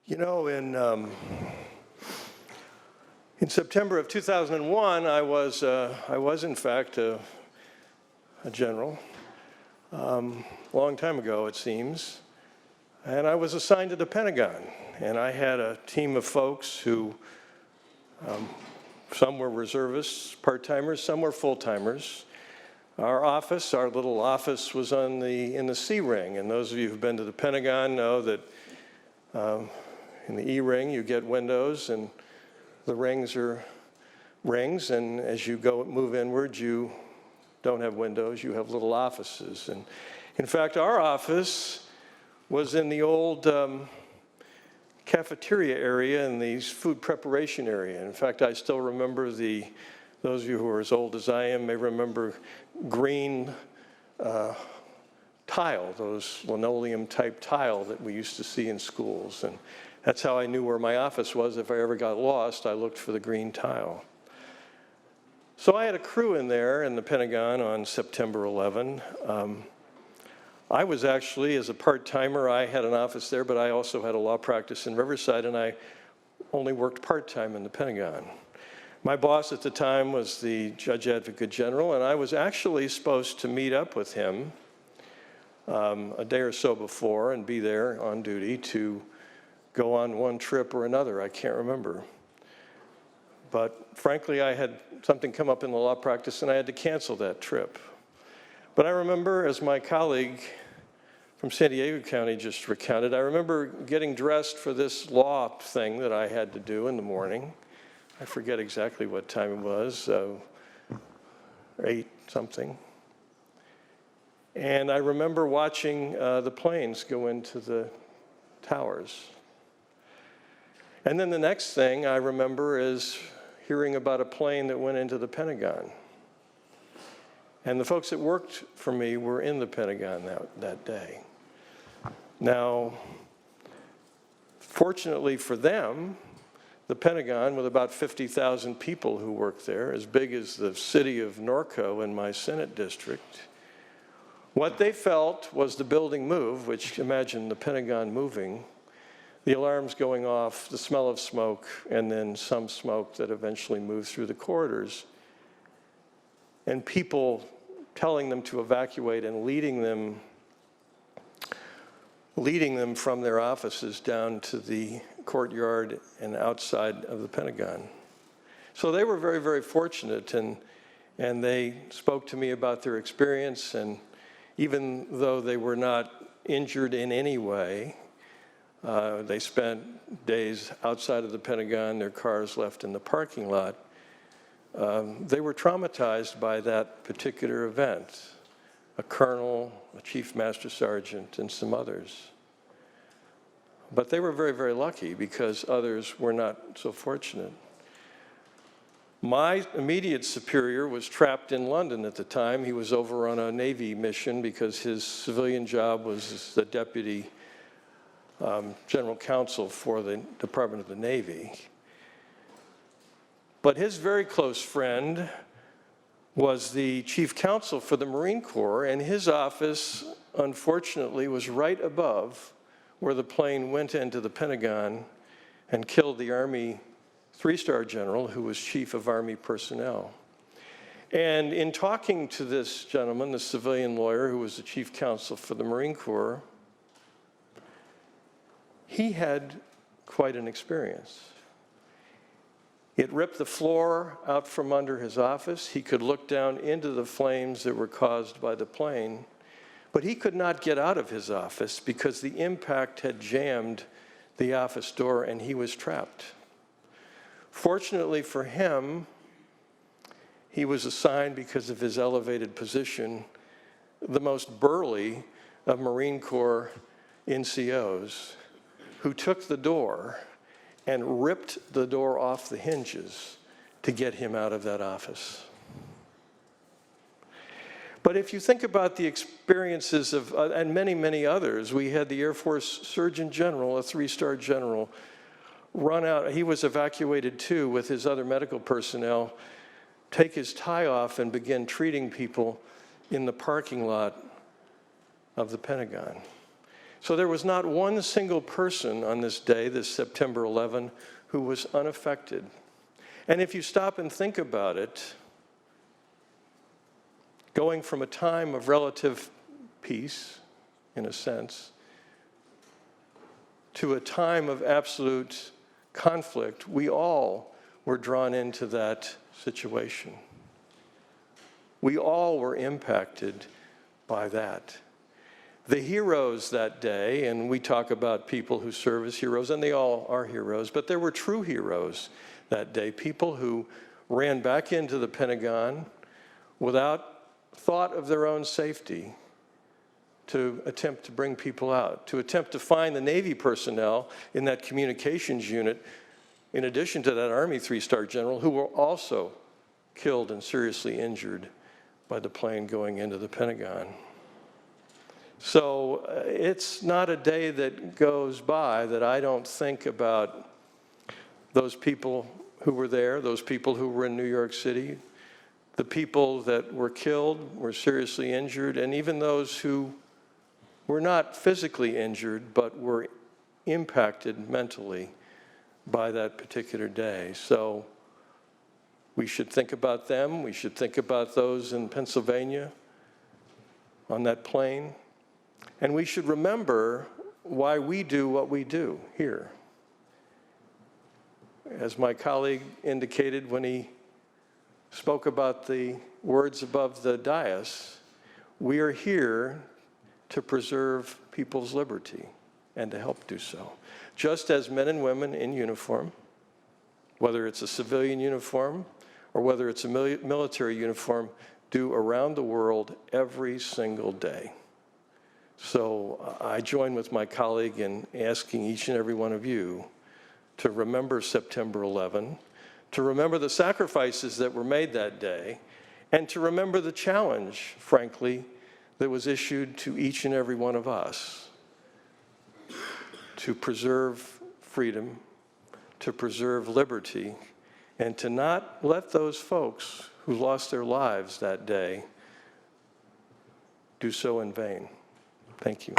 You know, in September of 2001, I was in fact a general, long time ago it seems, and I was assigned to the Pentagon. And I had a team of folks who, some were reservists, part-timers, some were full-timers. Our little office was in the C ring, and those of you who've been to the Pentagon know that in the E ring you get windows, and the rings are rings, and as you move inward, you don't have windows, you have little offices. And in fact, our office was in the old cafeteria area and the food preparation area. In fact, I still remember those of you who are as old as I am may remember green tile, those linoleum type tile that we used to see in schools. And that's how I knew where my office was. If I ever got lost, I looked for the green tile. So I had a crew in there in the Pentagon on September 11. I was actually, as a part-timer, I had an office there, but I also had a law practice in Riverside, and I only worked part-time in the Pentagon. My boss at the time was the Judge Advocate General, and I was actually supposed to meet up with him a day or so before and be there on duty to go on one trip or another. I can't remember. But frankly, I had something come up in the law practice, and I had to cancel that trip. But I remember, as my colleague from San Diego County just recounted, I remember getting dressed for this law thing that I had to do in the morning. I forget exactly what time it was, 8 something. And I remember watching the planes go into the towers. And then the next thing I remember is hearing about a plane that went into the Pentagon. And the folks that worked for me were in the Pentagon that day. Now, fortunately for them, the Pentagon, with about 50,000 people who work there, as big as the city of Norco in my Senate district, what they felt was the building move, which imagine the Pentagon moving, the alarms going off, the smell of smoke, and then some smoke that eventually moved through the corridors, and people telling them to evacuate and leading them from their offices down to the courtyard and outside of the Pentagon. So they were very, very fortunate, and they spoke to me about their experience, and even though they were not injured in any way, they spent days outside of the Pentagon, their cars left in the parking lot. They were traumatized by that particular event, a colonel, a chief master sergeant, and some others. But they were very, very lucky because others were not so fortunate. My immediate superior was trapped in London at the time. He was over on a Navy mission because his civilian job was as the deputy general counsel for the Department of the Navy. But his very close friend was the chief counsel for the Marine Corps, and his office, unfortunately, was right above where the plane went into the Pentagon and killed the Army 3-star general who was chief of Army personnel. And in talking to this gentleman, the civilian lawyer who was the chief counsel for the Marine Corps, he had quite an experience. It ripped the floor out from under his office. He could look down into the flames that were caused by the plane, but he could not get out of his office because the impact had jammed the office door and he was trapped. Fortunately for him, he was assigned, because of his elevated position, the most burly of Marine Corps NCOs, who took the door and ripped the door off the hinges to get him out of that office. But if you think about the experiences of, and many, many others, we had the Air Force Surgeon General, a 3-star general, run out. He was evacuated too with his other medical personnel, take his tie off and begin treating people in the parking lot of the Pentagon. So there was not one single person on this day, this September 11, who was unaffected. And if you stop and think about it, going from a time of relative peace, in a sense, to a time of absolute conflict, we all were drawn into that situation. We all were impacted by that. The heroes that day, and we talk about people who serve as heroes, and they all are heroes, but there were true heroes that day, people who ran back into the Pentagon without thought of their own safety to attempt to bring people out, to attempt to find the Navy personnel in that communications unit, in addition to that Army three-star general, who were also killed and seriously injured by the plane going into the Pentagon. So it's not a day that goes by that I don't think about those people who were there, those people who were in New York City, the people that were killed, were seriously injured, and even those who were not physically injured, but were impacted mentally by that particular day. So we should think about them. We should think about those in Pennsylvania on that plane. And we should remember why we do what we do here. As my colleague indicated when he spoke about the words above the dais, we are here to preserve people's liberty and to help do so. Just as men and women in uniform, whether it's a civilian uniform or whether it's a military uniform, do around the world every single day. So I join with my colleague in asking each and every one of you to remember September 11, to remember the sacrifices that were made that day, and to remember the challenge, frankly, that was issued to each and every one of us to preserve freedom, to preserve liberty, and to not let those folks who lost their lives that day do so in vain. Thank you.